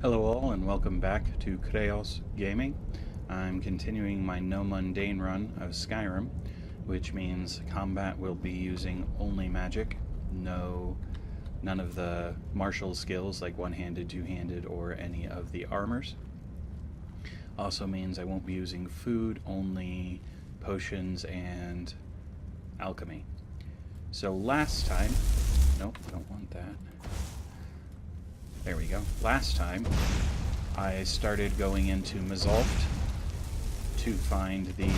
Hello all and welcome back to Kreos Gaming. I'm continuing my NoMundane Run of Skyrim, which means combat will be using only magic, none of the martial skills like one-handed, two-handed, or any of the armors. Also means I won't be using food, only potions and alchemy. So last time, nope, I don't want that. There we go. Last time, I started going into Mzulft to find the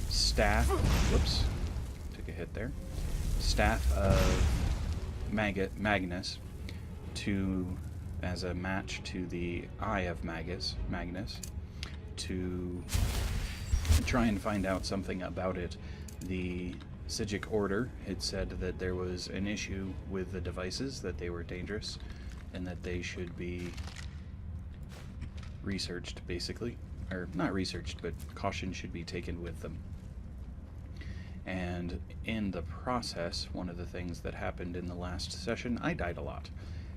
staff. Whoops, took a hit there. Staff of Magnus as a match to the Eye of Magnus to try and find out something about it. The Sijic Order had said that there was an issue with the devices, that they were dangerous, and that they should be researched, basically. Or, not researched, but caution should be taken with them. And in the process, one of the things that happened in the last session, I died a lot.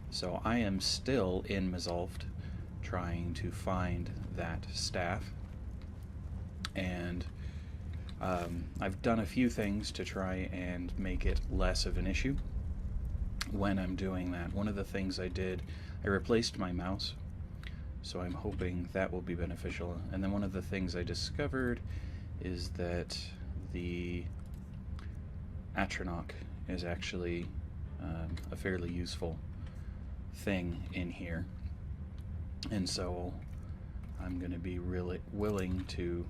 So I am still in Mzulft trying to find that staff. And I've done a few things to try and make it less of an issue when I'm doing that. One of the things I did, I replaced my mouse, so I'm hoping that will be beneficial. And then one of the things I discovered is that the Atronach is actually a fairly useful thing in here, and so I'm going to be really willing to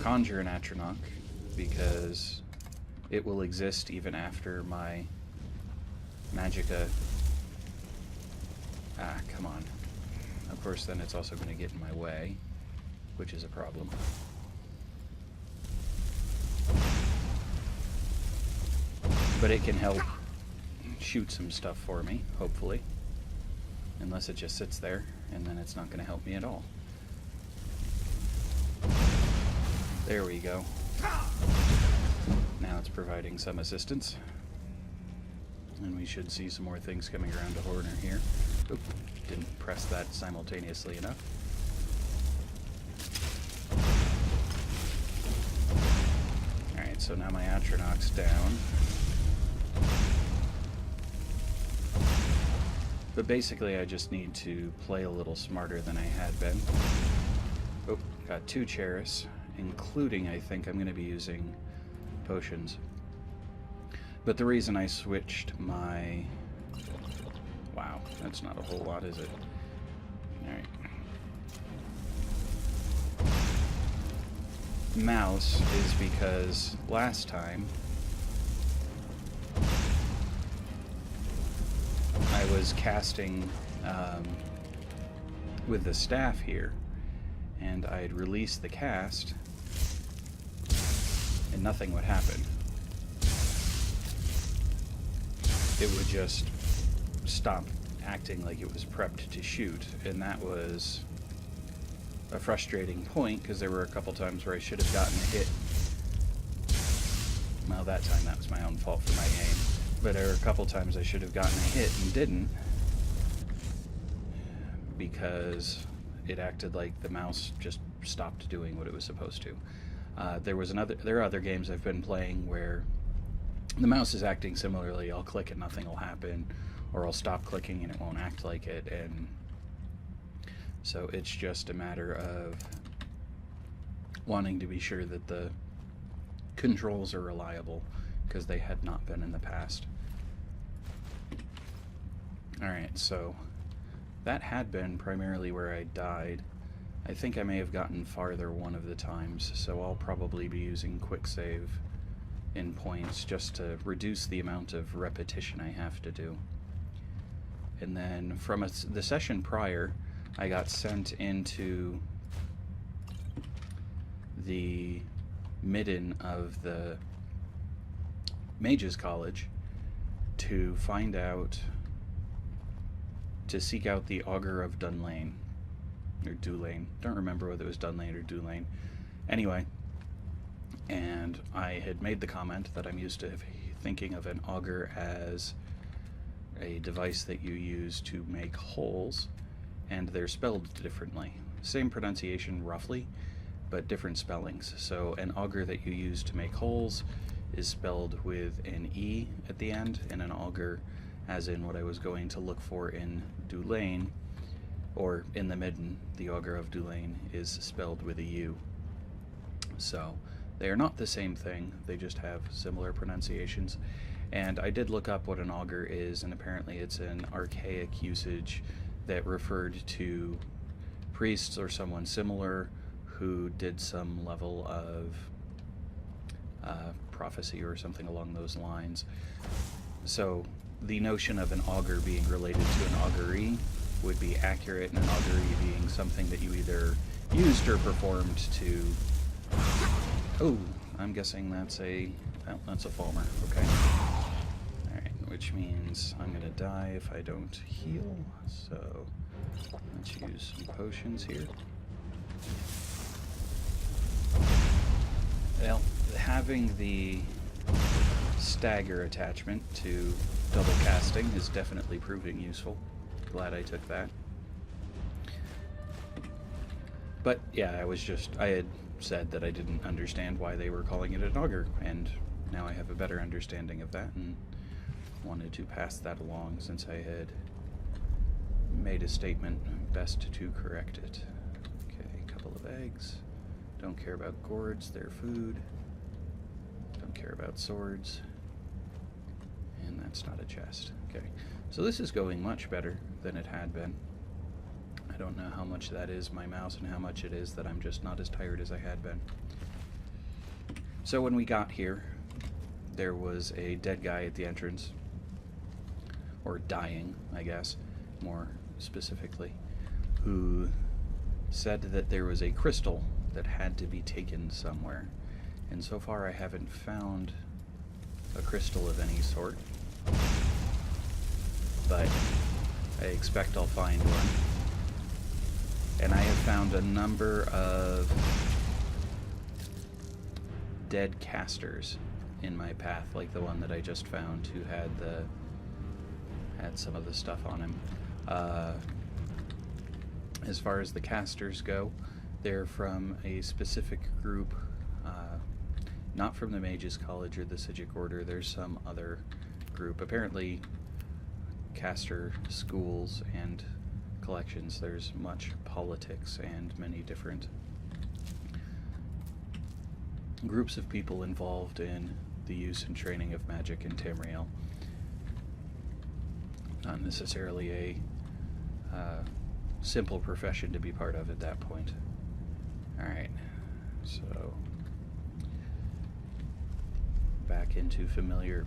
conjure an Atronach because it will exist even after my Magicka. Ah, come on. Of course, then it's also going to get in my way, which is a problem. But it can help shoot some stuff for me, hopefully. Unless it just sits there, and then it's not going to help me at all. There we go. Now it's providing some assistance. And we should see some more things coming around the corner here. Oop, didn't press that simultaneously enough. Alright, so now my Atronach's down. But basically I just need to play a little smarter than I had been. Oh, got 2 Cheris, including, I think, I'm going to be using potions. But the reason I switched my... Wow, that's not a whole lot, is it? Alright. Mouse is because last time I was casting with the staff here, and I'd release the cast and nothing would happen. It would just stop acting like it was prepped to shoot, and that was a frustrating point because there were a couple times where I should have gotten a hit. Well, that time that was my own fault for my aim, but there were a couple times I should have gotten a hit and didn't because it acted like the mouse just stopped doing what it was supposed to. There are other games I've been playing where the mouse is acting similarly. I'll click and nothing will happen, or I'll stop clicking and it won't act like it, and so it's just a matter of wanting to be sure that the controls are reliable, because they had not been in the past. Alright, so that had been primarily where I died. I think I may have gotten farther one of the times, so I'll probably be using quick save in points just to reduce the amount of repetition I have to do. And then from the session prior, I got sent into the midden of the Mages College to find out, to seek out the Augur of Dunlane, or Dulane. Don't remember whether it was Dunlane or Dulane. Anyway, and I had made the comment that I'm used to thinking of an augur as a device that you use to make holes, and they're spelled differently. Same pronunciation roughly, but different spellings. So an auger that you use to make holes is spelled with an E at the end, and an auger, as in what I was going to look for in Dulain, or in the Midden, the auger of Dulain, is spelled with a U. So they are not the same thing, they just have similar pronunciations. And I did look up what an auger is, and apparently it's an archaic usage that referred to priests or someone similar who did some level of prophecy or something along those lines. So the notion of an auger being related to an augury would be accurate, and an augury being something that you either used or performed to... Oh, I'm guessing that's a Falmer. Okay. Alright, which means I'm gonna die if I don't heal, so let's use some potions here. Well, having the stagger attachment to double casting is definitely proving useful. Glad I took that. But yeah, I had said that I didn't understand why they were calling it an auger, and now I have a better understanding of that and wanted to pass that along since I had made a statement. Best to correct it. Okay, a couple of eggs. Don't care about gourds, they're food. Don't care about swords. And that's not a chest. Okay, so this is going much better than it had been. I don't know how much that is my mouse and how much it is that I'm just not as tired as I had been. So when we got here, there was a dead guy at the entrance. Or dying, I guess, more specifically, who said that there was a crystal that had to be taken somewhere. And so far I haven't found a crystal of any sort. But I expect I'll find one. And I have found a number of dead casters in my path, like the one that I just found, who had some of the stuff on him. As far as the casters go, they're from a specific group, not from the Mages College or the Sigic Order. There's some other group. Apparently, caster schools and collections, there's much politics and many different groups of people involved in the use and training of magic in Tamriel. Not necessarily a simple profession to be part of at that point. Alright, so back into familiar,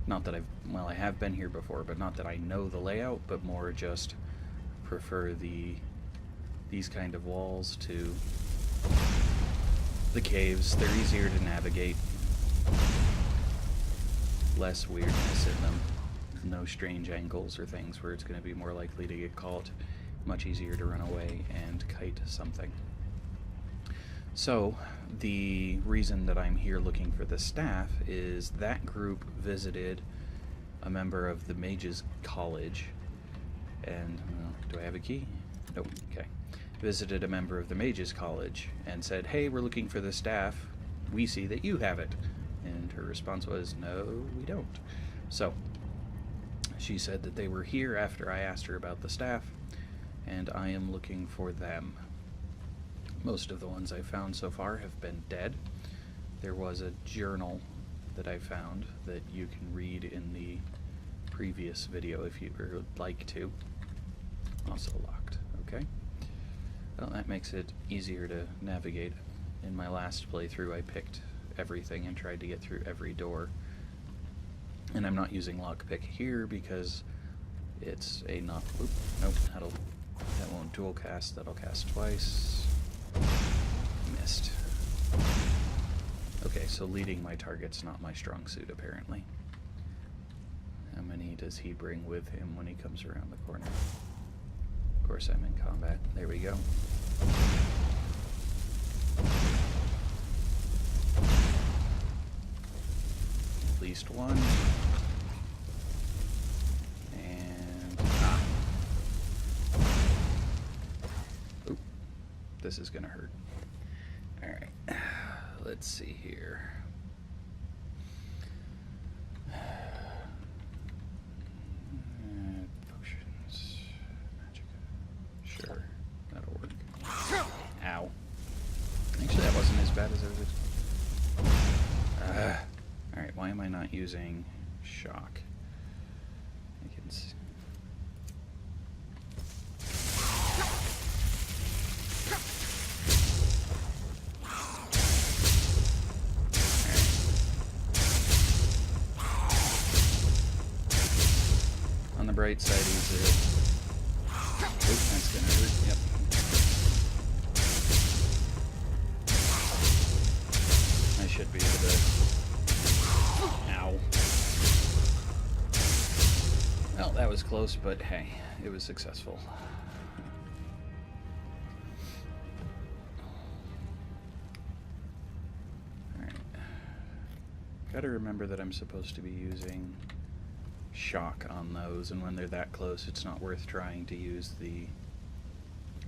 not that I have been here before, but not that I know the layout, but more just prefer these kind of walls to the caves. They're easier to navigate, less weirdness in them, no strange angles or things where it's going to be more likely to get caught, much easier to run away and kite something. So the reason that I'm here looking for the staff is that group visited a member of the Mages College, and do I have a key? Nope. Okay. Visited a member of the Mages College and said, "Hey, we're looking for the staff. We see that you have it." And her response was, "No, we don't." So she said that they were here after I asked her about the staff, and I am looking for them. Most of the ones I've found so far have been dead. There was a journal that I found that you can read in the previous video if you would like to. Also locked. Okay. Well, that makes it easier to navigate. In my last playthrough I picked everything and tried to get through every door. And I'm not using lockpick here because it's a not... Oop, nope, that won't dual cast, that'll cast twice. Missed. Okay, so leading my target's not my strong suit, apparently. How many does he bring with him when he comes around the corner? Of course I'm in combat. There we go. At least one. this is going to hurt. Alright, let's see here. Potions. Magic. Sure, that'll work. Ow. Actually, that wasn't as bad as I was. Alright, why am I not using shock? I can see. On the bright side, he's a... Oop, that's gonna hurt. Yep. I should be able to... Ow. Well, that was close, but hey, it was successful. Alright. Gotta remember that I'm supposed to be using shock on those, and when they're that close, it's not worth trying to use the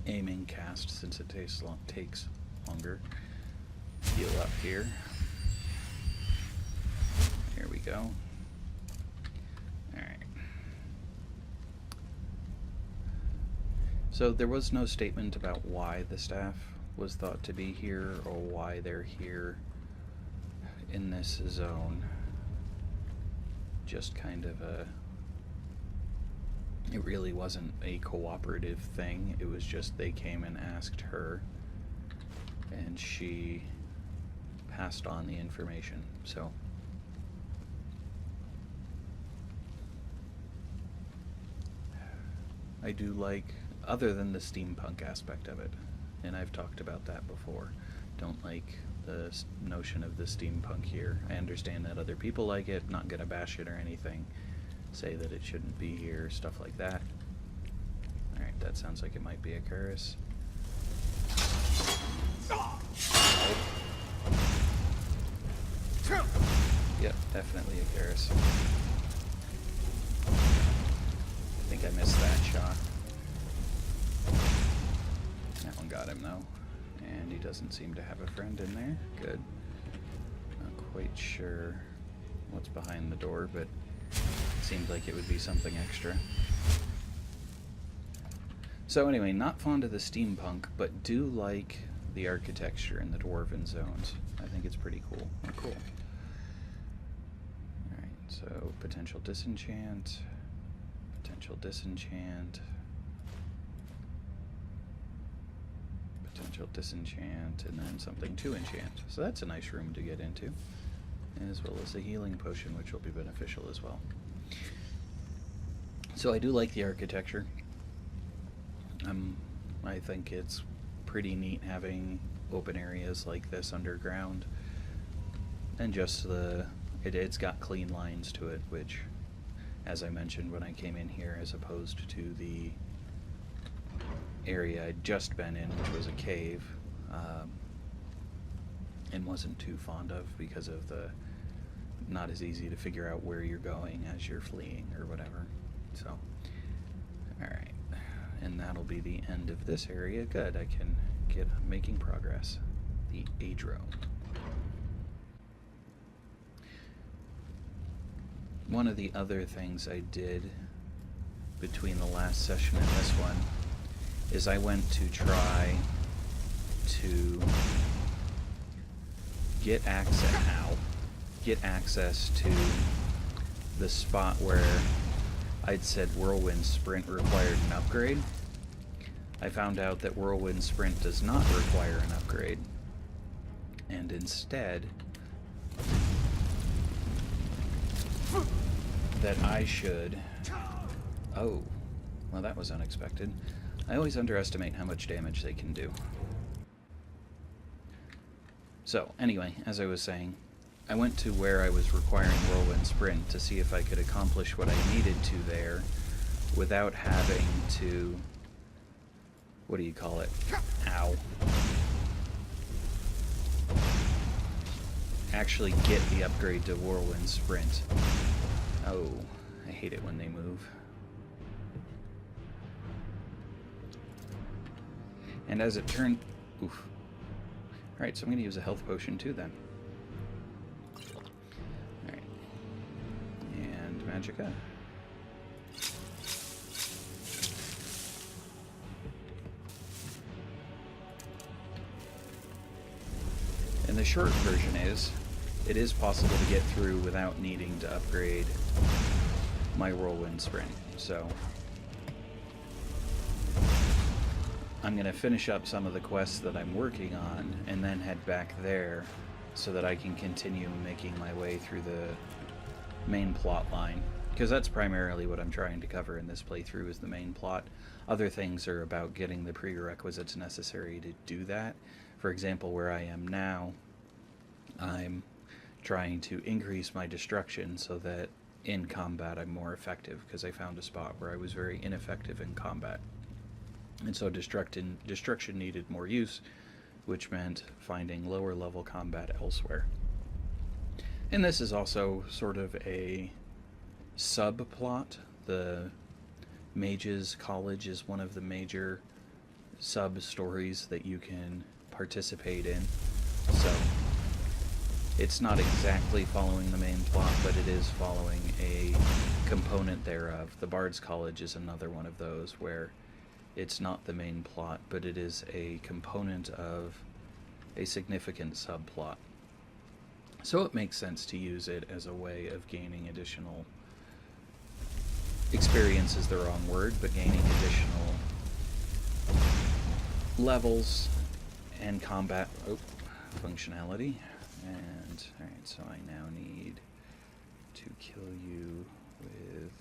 aiming cast since it takes longer. Heal up here. Here we go. Alright. So there was no statement about why the staff was thought to be here or why they're here in this zone. Just kind of a... It really wasn't a cooperative thing. It was just they came and asked her, and she passed on the information. So I do like, other than the steampunk aspect of it, and I've talked about that before, don't like the notion of the steampunk here. I understand that other people like it, not gonna bash it or anything, say that it shouldn't be here, stuff like that. Alright, that sounds like it might be a Curus. Yep, definitely a Curus. I think I missed that shot. That one got him though. And he doesn't seem to have a friend in there. Good. Not quite sure what's behind the door, but it seemed like it would be something extra. So anyway, not fond of the steampunk, but do like the architecture in the dwarven zones. I think it's pretty cool. Cool. Alright, so potential disenchant, potential disenchant, potential disenchant, and then something to enchant. So that's a nice room to get into, as well as a healing potion, which will be beneficial as well. So I do like the architecture. I think it's pretty neat having open areas like this underground, and just it's got clean lines to it, which, as I mentioned when I came in here, as opposed to the area I'd just been in, which was a cave, and wasn't too fond of because of the not as easy to figure out where you're going as you're fleeing or whatever. So, alright, and that'll be the end of this area. Good, I can get making progress. The Adro. One of the other things I did between the last session and this one is I went to try to get access to the spot where I'd said Whirlwind Sprint required an upgrade. I found out that Whirlwind Sprint does not require an upgrade, and instead that I should... Oh, well, that was unexpected. I always underestimate how much damage they can do. So, anyway, as I was saying, I went to where I was requiring Whirlwind Sprint to see if I could accomplish what I needed to there without having to... What do you call it? Ow. Actually get the upgrade to Whirlwind Sprint. Oh, I hate it when they move. And as it turned Oof. Alright, so I'm going to use a health potion too then. Alright. And Magicka. And the short version is, it is possible to get through without needing to upgrade my whirlwind sprint. So I'm going to finish up some of the quests that I'm working on and then head back there so that I can continue making my way through the main plot line. Because that's primarily what I'm trying to cover in this playthrough, is the main plot. Other things are about getting the prerequisites necessary to do that. For example, where I am now, I'm trying to increase my destruction so that in combat I'm more effective, because I found a spot where I was very ineffective in combat. And so destruction needed more use, which meant finding lower level combat elsewhere. And this is also sort of a subplot. The Mages College is one of the major sub-stories that you can participate in. So it's not exactly following the main plot, but it is following a component thereof. The Bard's College is another one of those where it's not the main plot, but it is a component of a significant subplot. So it makes sense to use it as a way of gaining additional experience is the wrong word, but gaining additional levels and combat functionality. And alright, so I now need to kill you with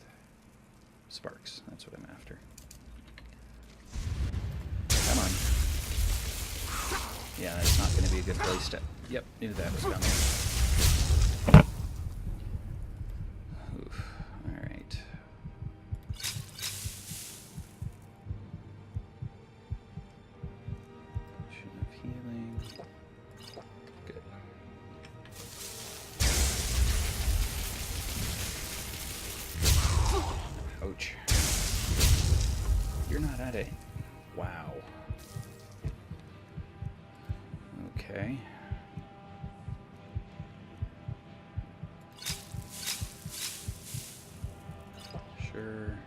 sparks. That's what I'm after. Come on. Yeah, that's not going to be a good place to... Yep, knew that was coming. Oof. Alright. Potion of healing. Good. Ouch. You're not at it. Wow. Okay. Sure.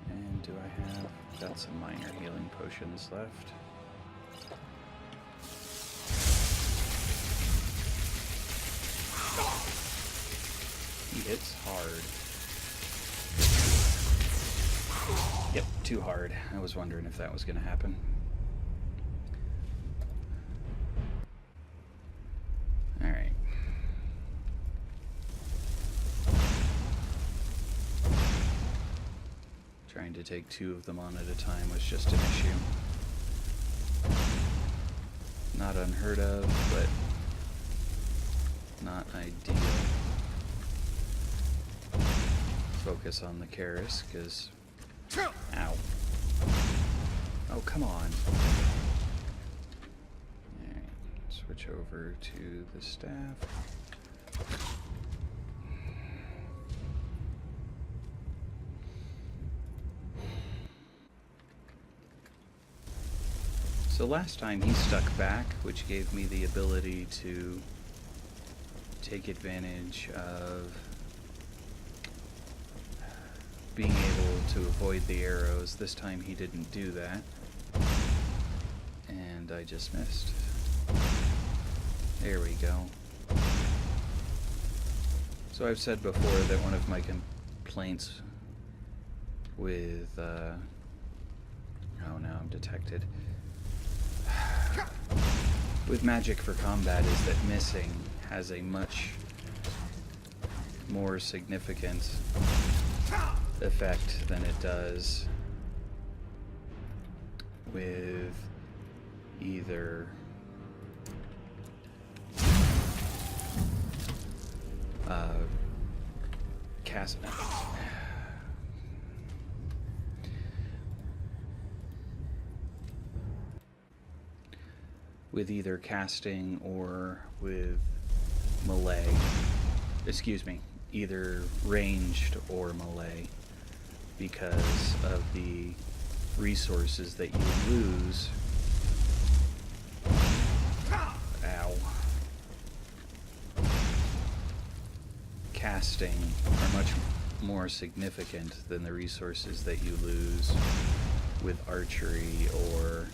And do I have... got some minor healing potions left. He hits hard. Yep, too hard. I was wondering if that was going to happen. Alright. Trying to take two of them on at a time was just an issue. Not unheard of, but not ideal. Focus on the Karis, because... Ow. Oh, come on. Alright, switch over to the staff. So last time he stuck back, which gave me the ability to take advantage of being able to avoid the arrows. This time he didn't do that, and I just missed. There we go. So I've said before that one of my complaints with oh, now I'm detected. With magic for combat is that missing has a much more significant effect than it does with either casting or with melee. Excuse me, either ranged or melee, because of the resources that you lose casting are much more significant than the resources that you lose with archery or...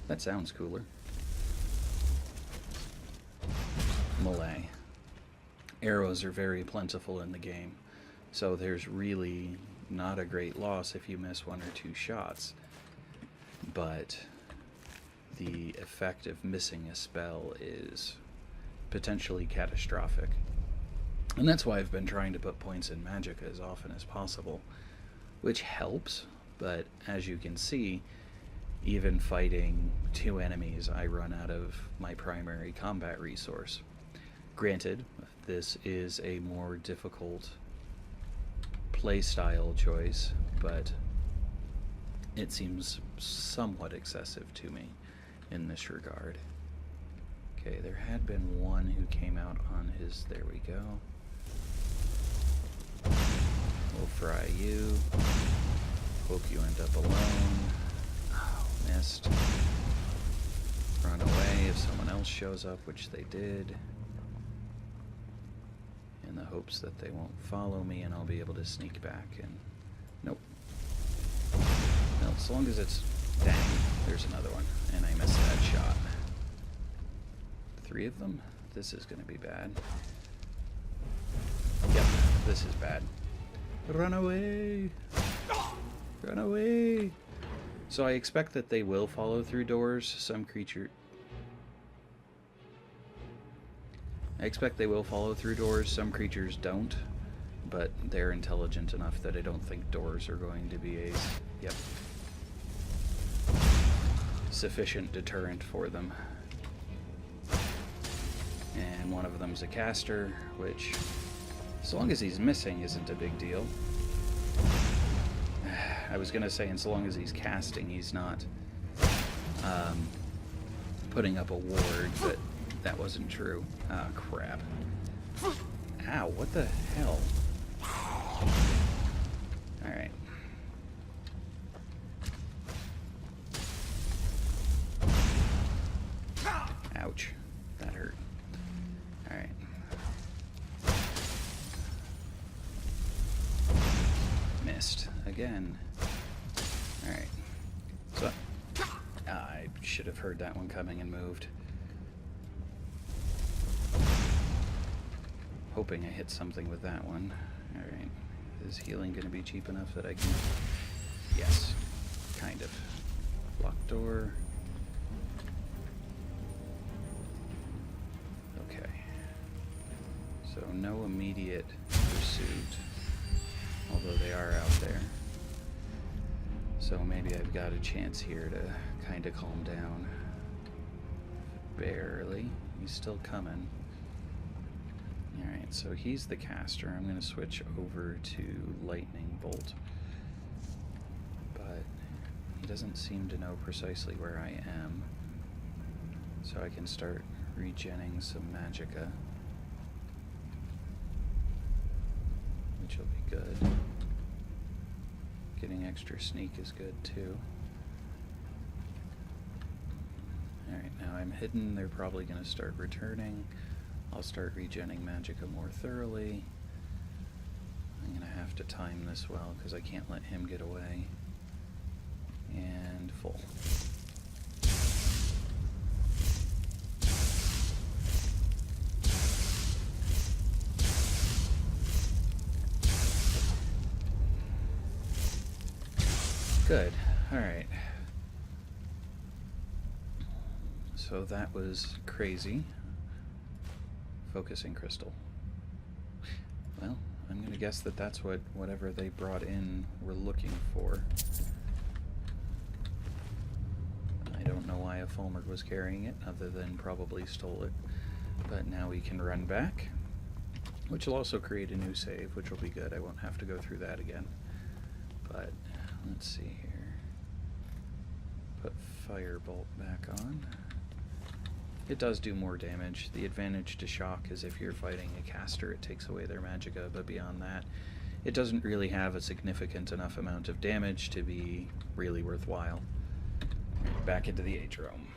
That sounds cooler. Melee. Arrows are very plentiful in the game, so there's really not a great loss if you miss one or two shots. But the effect of missing a spell is potentially catastrophic. And that's why I've been trying to put points in Magicka as often as possible, which helps, but as you can see, even fighting two enemies, I run out of my primary combat resource. Granted, this is a more difficult playstyle choice, but it seems somewhat excessive to me in this regard. Okay, there had been one who came out on his... There we go. We'll fry you. Hope you end up alone. Oh, missed. Run away if someone else shows up, which they did. In the hopes that they won't follow me and I'll be able to sneak back and... Nope. Well, as long as it's... Dang, there's another one. And I missed that shot. 3 of them? This is gonna be bad. Yep, this is bad. Run away! Run away! So I expect that they will follow through doors. I expect they will follow through doors. Some creatures don't, but they're intelligent enough that I don't think doors are going to be a... Yep. Sufficient deterrent for them. And one of them's a caster, which, as long as he's missing, isn't a big deal. I was going to say, and so long as he's casting, he's not putting up a ward, but that wasn't true. Ah, crap. Ow, what the hell? Alright. Ouch. That hurt. Alright. Missed. Again. Alright. So, I should have heard that one coming and moved. Hoping I hit something with that one. Alright. Is healing going to be cheap enough that I can... Yes. Kind of. Locked door. Okay. So no immediate pursuit. Although they are out there. So maybe I've got a chance here to kind of calm down. Barely. He's still coming. Alright, so he's the caster. I'm going to switch over to Lightning Bolt. But he doesn't seem to know precisely where I am. So I can start regenning some Magicka. Which will be good. Getting extra sneak is good too. Alright, now I'm hidden. They're probably going to start returning. I'll start regenning Magicka more thoroughly. I'm going to have to time this well because I can't let him get away. And full. Good. Alright. So that was crazy. Focusing crystal. Well, I'm going to guess that that's whatever they brought in we're looking for. I don't know why a Fulmer was carrying it, other than probably stole it. But now we can run back, which will also create a new save, which will be good. I won't have to go through that again. But let's see here. Put Firebolt back on. It does do more damage. The advantage to shock is if you're fighting a caster, it takes away their Magicka, but beyond that, it doesn't really have a significant enough amount of damage to be really worthwhile. Back into the Atrium.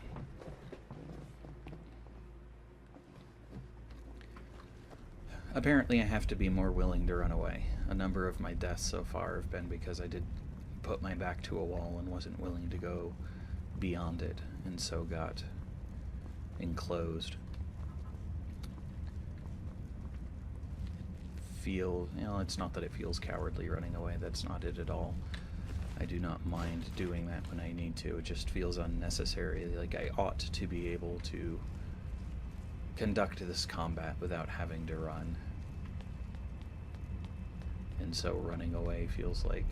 Apparently I have to be more willing to run away. A number of my deaths so far have been because I did put my back to a wall and wasn't willing to go beyond it, and so got enclosed. It's not that it feels cowardly running away, that's not it at all. I do not mind doing that when I need to. It just feels unnecessary, like I ought to be able to conduct this combat without having to run. And so running away feels like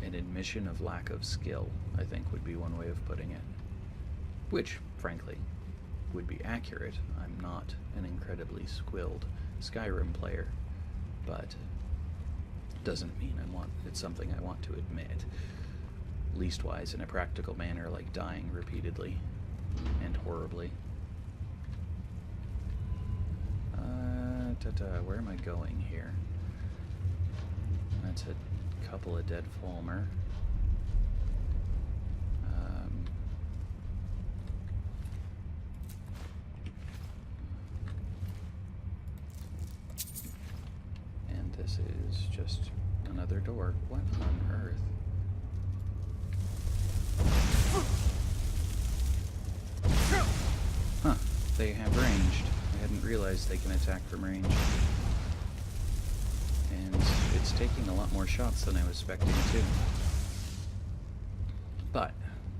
an admission of lack of skill, I think would be one way of putting it. Which, frankly, would be accurate. I'm not an incredibly skilled Skyrim player, but doesn't mean it's something I want to admit. Leastwise in a practical manner, like dying repeatedly and horribly. Where am I going here? That's a couple of dead Falmer. And this is just another door. What on earth? Huh, they have ranged. I hadn't realized they can attack from range. And it's taking a lot more shots than I was expecting too. But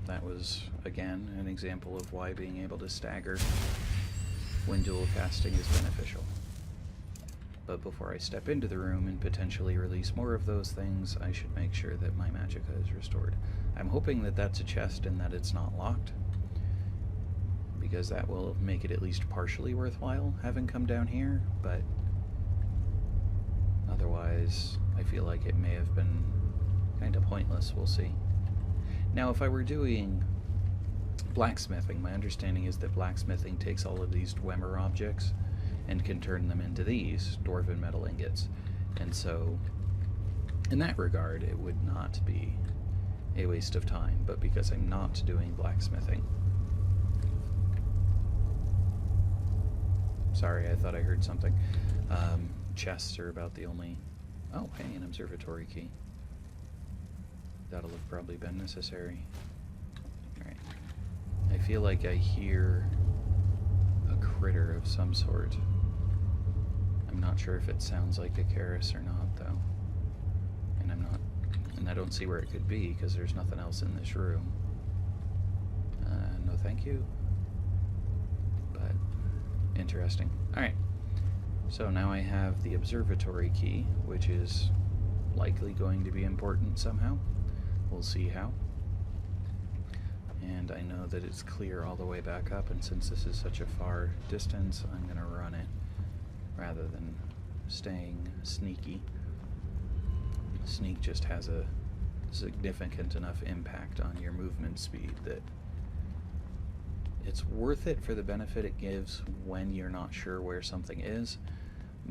that was, again, an example of why being able to stagger when dual casting is beneficial. But before I step into the room and potentially release more of those things, I should make sure that my magicka is restored. I'm hoping that that's a chest and that it's not locked, because that will make it at least partially worthwhile having come down here, but otherwise I feel like it may have been kind of pointless. We'll see. Now, if I were doing blacksmithing, my understanding is that blacksmithing takes all of these Dwemer objects and can turn them into these dwarven metal ingots. And so, in that regard, it would not be a waste of time. But because I'm not doing blacksmithing... Sorry, I thought I heard something. Chests are about the only... Oh, hey, an observatory key. That'll have probably been necessary. Alright. I feel like I hear a critter of some sort. I'm not sure if it sounds like a Karis or not, though. And I don't see where it could be, because there's nothing else in this room. No thank you. But, interesting. Alright. So now I have the observatory key, which is likely going to be important somehow. We'll see how. And I know that it's clear all the way back up, and since this is such a far distance, I'm going to run it rather than staying sneaky. Sneak just has a significant enough impact on your movement speed that it's worth it for the benefit it gives when you're not sure where something is,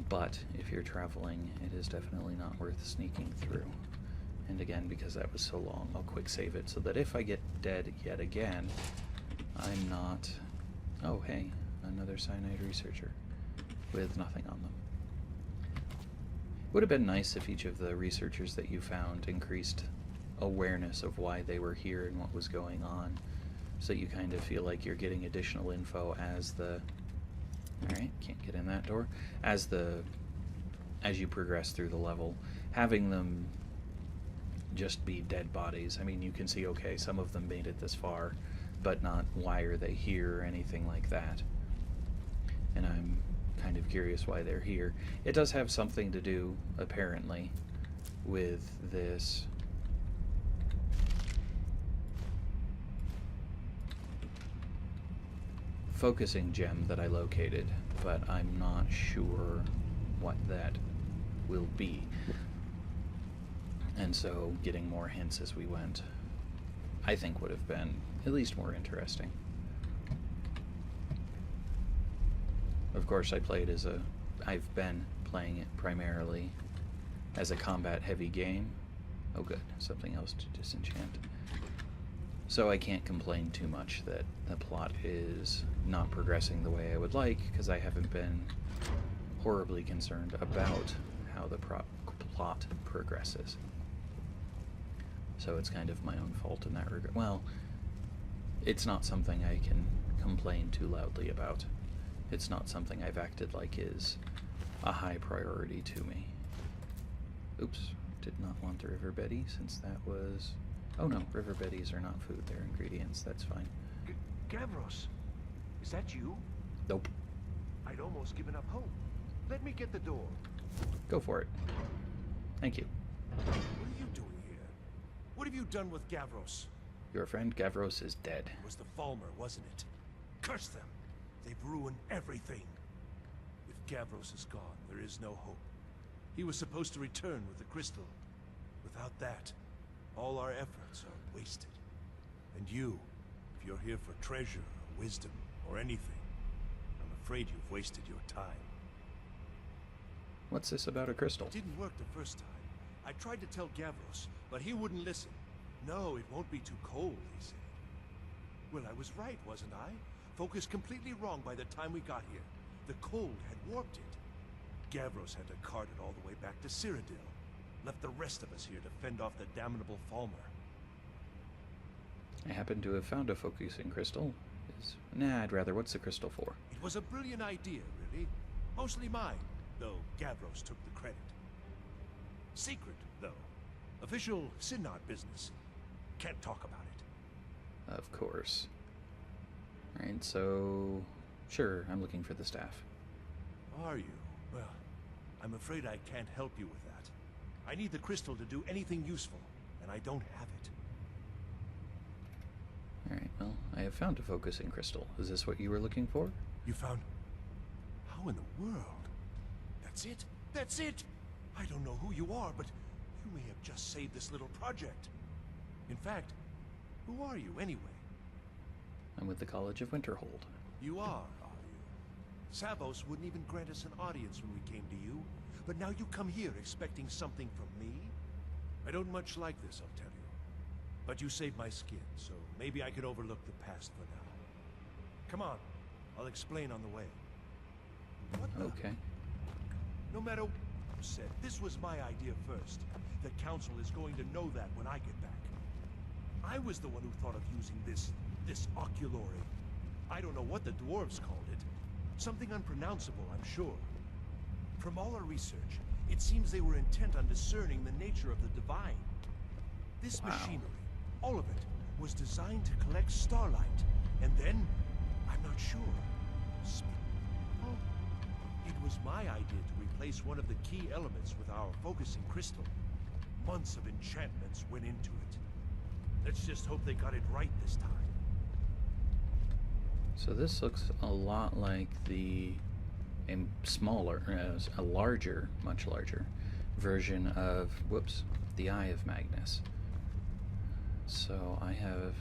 but if you're traveling, it is definitely not worth sneaking through. And again, because that was so long, I'll quick save it so that if I get dead yet again, I'm not... Oh, hey, another cyanide researcher with nothing on them. It would have been nice if each of the researchers that you found increased awareness of why they were here and what was going on, so you kind of feel like you're getting additional info as the... Alright, can't get in that door. As you progress through the level, having them just be dead bodies. I mean, you can see, okay, some of them made it this far, but not why are they here or anything like that. And I'm kind of curious why they're here. It does have something to do, apparently, with this focusing gem that I located, but I'm not sure what that will be. And so getting more hints as we went, I think would have been at least more interesting. Of course, I've been playing it primarily as a combat-heavy game. Oh good, something else to disenchant. So I can't complain too much that the plot is not progressing the way I would like, because I haven't been horribly concerned about how the plot progresses. So it's kind of my own fault in that regard. Well, it's not something I can complain too loudly about. It's not something I've acted like is a high priority to me. Oops, did not want the river Betty, since that was... Oh no, river Betties are not food, they're ingredients, that's fine. Gavros, is that you? Nope. I'd almost given up hope. Let me get the door. Go for it. Thank you. What are you doing here? What have you done with Gavros? Your friend Gavros is dead. It was the Falmer, wasn't it? Curse them! They've ruined everything. If Gavros is gone, there is no hope. He was supposed to return with the crystal. Without that, all our efforts are wasted. And you, if you're here for treasure, or wisdom, or anything, I'm afraid you've wasted your time. What's this about a crystal? It didn't work the first time. I tried to tell Gavros, but he wouldn't listen. No, it won't be too cold, he said. Well, I was right, wasn't I? Focused completely wrong by the time we got here. The cold had warped it. Gavros had to cart it all the way back to Cyrodiil. Left the rest of us here to fend off the damnable Falmer. I happen to have found a focusing crystal. Nah, I'd rather. What's the crystal for? It was a brilliant idea, really. Mostly mine, though Gavros took the credit. Secret, though. Official Synod business. Can't talk about it. Of course. Alright, so... Sure, I'm looking for the staff. Are you? Well, I'm afraid I can't help you with that. I need the crystal to do anything useful, and I don't have it. Alright, well, I have found a focusing crystal. Is this what you were looking for? You found... How in the world? That's it? That's it! I don't know who you are, but you may have just saved this little project. In fact, who are you, anyway? I'm with the College of Winterhold. You are you? Savos wouldn't even grant us an audience when we came to you, but now you come here expecting something from me? I don't much like this, I'll tell you. But you saved my skin, so maybe I can overlook the past for now. Come on, I'll explain on the way. What the? Okay. No matter what you said, this was my idea first. The Council is going to know that when I get back. I was the one who thought of using this oculory. I don't know what the dwarves called it. Something unpronounceable, I'm sure. From all our research, it seems they were intent on discerning the nature of the divine. This machinery, all of it, was designed to collect starlight, and then, I'm not sure. Oh, it was my idea to replace one of the key elements with our focusing crystal. Months of enchantments went into it. Let's just hope they got it right this time. So this looks a lot like the a larger, much larger version of, whoops, the Eye of Magnus. So I have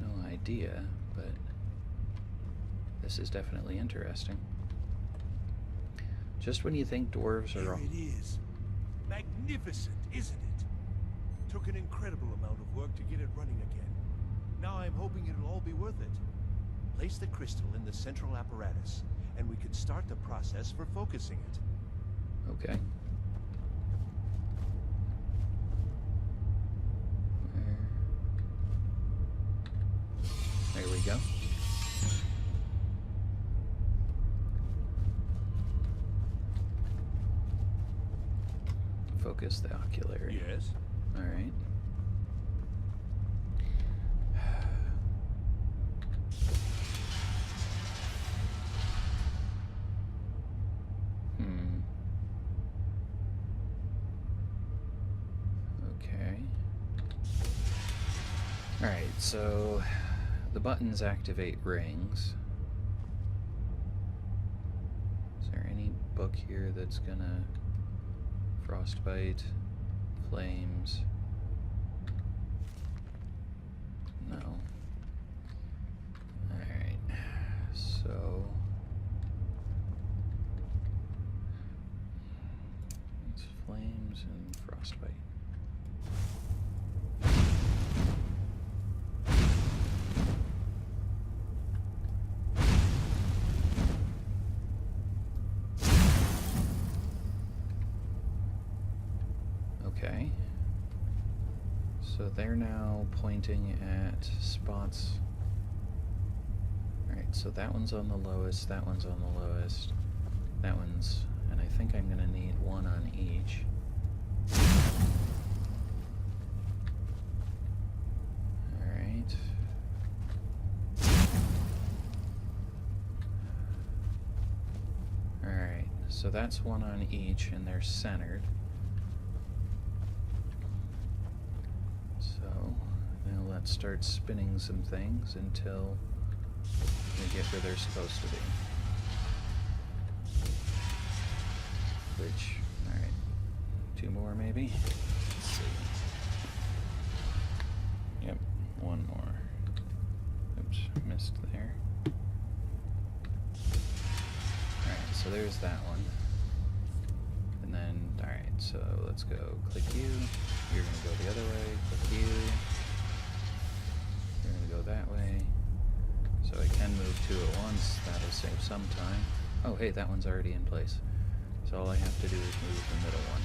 no idea, but this is definitely interesting. Just when you think dwarves are... Here it is. Magnificent, isn't it? Took an incredible amount of work to get it running again. Now I'm hoping it'll all be worth it. Place the crystal in the central apparatus, and we can start the process for focusing it. Okay. There we go. Focus the oculary. Yes? All right. Okay. All right, so the buttons activate rings. Is there any book here that's gonna frostbite, flames? No. Alright, so it's flames and frostbite. So they're now pointing at spots. Alright, so that one's on the lowest, that one's on the lowest, that one's... and I think I'm gonna need one on each. Alright. Alright, so that's one on each, and they're centered. So, now let's start spinning some things until they get where they're supposed to be. Which, alright, two more maybe? Let's see. Yep, one more. Oops, missed there. Alright, so there's that one. And then, alright, so let's go click you. You're gonna go the other way. Click you. You're gonna go that way. So I can move two at once. That'll save some time. Oh, hey, that one's already in place. So all I have to do is move the middle one.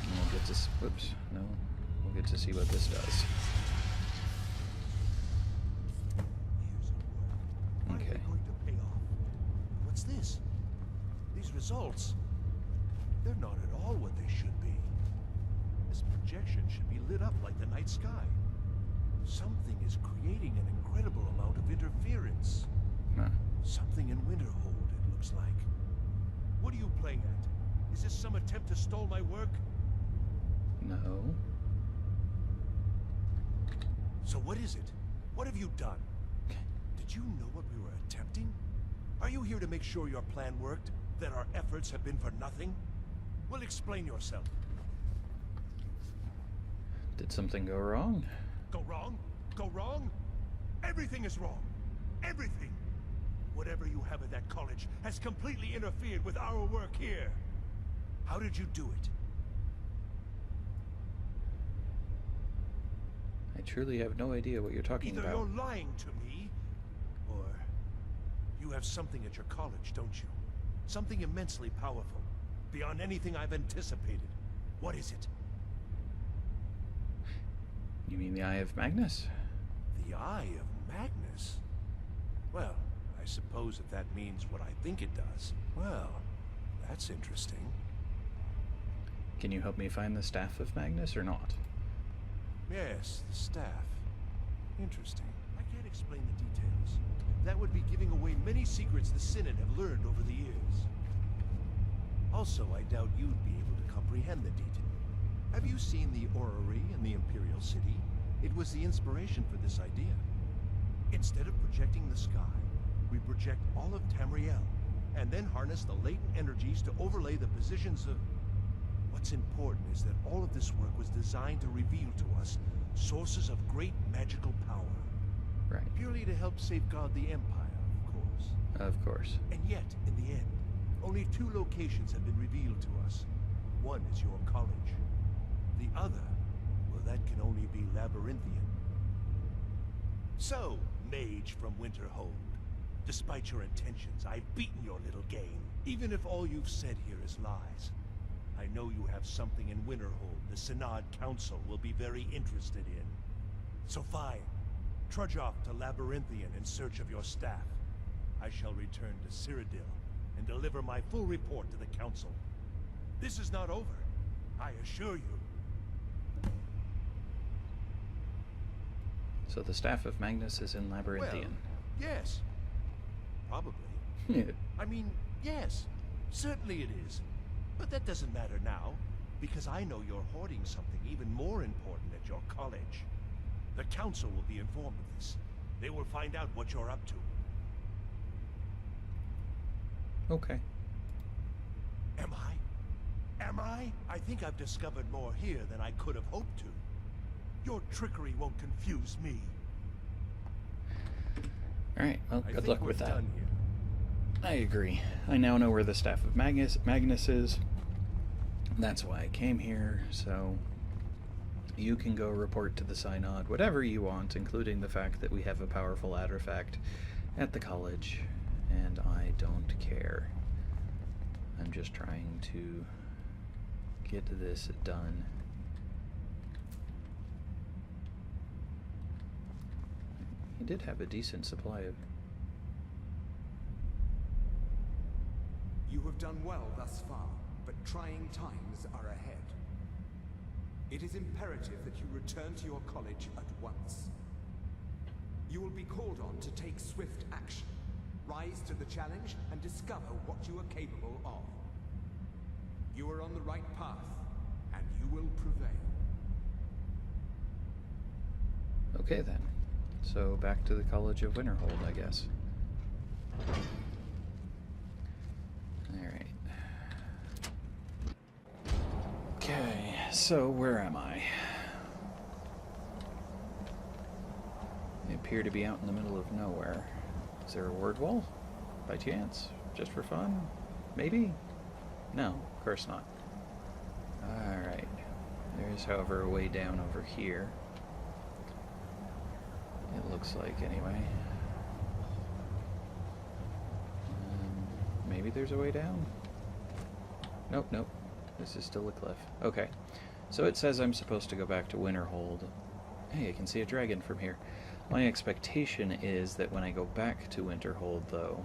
And we'll get to... whoops, no. We'll get to see what this does. Okay. Going to pay off. What's this? These results, they're not at all what they should be. This projection should be lit up like the night sky. Something is creating an incredible amount of interference. Huh. Something in Winterhold, it looks like. What are you playing at? Is this some attempt to stall my work? No. So what is it? What have you done? Did you know what we were attempting? Are you here to make sure your plan worked? That our efforts have been for nothing? Well, explain yourself. Did something go wrong? Go wrong? Go wrong? Everything is wrong. Everything. Whatever you have at that college has completely interfered with our work here. How did you do it? I truly have no idea what you're talking Either about. you're lying to me, or you have something at your college, don't you? Something immensely powerful, beyond anything I've anticipated. What is it? You mean the Eye of Magnus? The Eye of Magnus? Well, I suppose if that means what I think it does. Well, that's interesting. Can you help me find the Staff of Magnus or not? Yes, the staff. Interesting. I can't explain the details. That would be giving away many secrets the Synod have learned over the years. Also, I doubt you'd be able to comprehend the detail. Have you seen the orrery in the Imperial City? It was the inspiration for this idea. Instead of projecting the sky, we project all of Tamriel, and then harness the latent energies to overlay the positions of... What's important is that all of this work was designed to reveal to us sources of great magical power. Right. Purely to help safeguard the Empire, of course. Of course. And yet, in the end, only two locations have been revealed to us. One is your college. The other, well, that can only be Labyrinthian. So, mage from Winterhold, despite your intentions, I've beaten your little game. Even if all you've said here is lies, I know you have something in Winterhold the Synod Council will be very interested in. So fine, trudge off to Labyrinthian in search of your staff. I shall return to Cyrodiil and deliver my full report to the Council. This is not over, I assure you. So the Staff of Magnus is in Labyrinthian. Well, yes. Probably. I mean, yes. Certainly it is. But that doesn't matter now, because I know you're hoarding something even more important at your college. The Council will be informed of this. They will find out what you're up to. Okay. Am I? Am I? I think I've discovered more here than I could have hoped to. Your trickery won't confuse me. Alright, well, good luck with that. Done here. I agree. I now know where the Staff of Magnus is. That's why I came here, so you can go report to the Synod whatever you want, including the fact that we have a powerful artifact at the college, and I don't care. I'm just trying to get this done. He did have a decent supply of... You have done well thus far, but trying times are ahead. It is imperative that you return to your college at once. You will be called on to take swift action, rise to the challenge, and discover what you are capable of. You are on the right path, and you will prevail. Okay then. So back to the College of Winterhold, I guess. Alright. Okay, so where am I? I appear to be out in the middle of nowhere. Is there a word wall? By chance? Just for fun? Maybe? No, of course not. Alright. There's, however, a way down over here. It looks like, anyway. Maybe there's a way down? Nope, nope. This is still a cliff. Okay. So it says I'm supposed to go back to Winterhold. Hey, I can see a dragon from here. My expectation is that when I go back to Winterhold, though,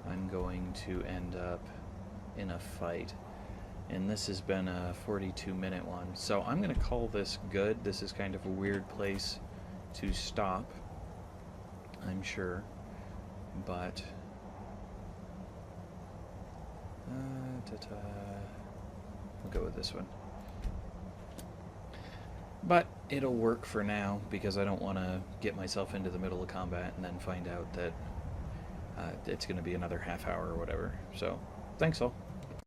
I'm going to end up in a fight. And this has been a 42-minute one. So I'm going to call this good. This is kind of a weird place to stop, I'm sure. But... we'll go with this one. But it'll work for now, because I don't want to get myself into the middle of combat and then find out that it's going to be another half hour or whatever. So, thanks all.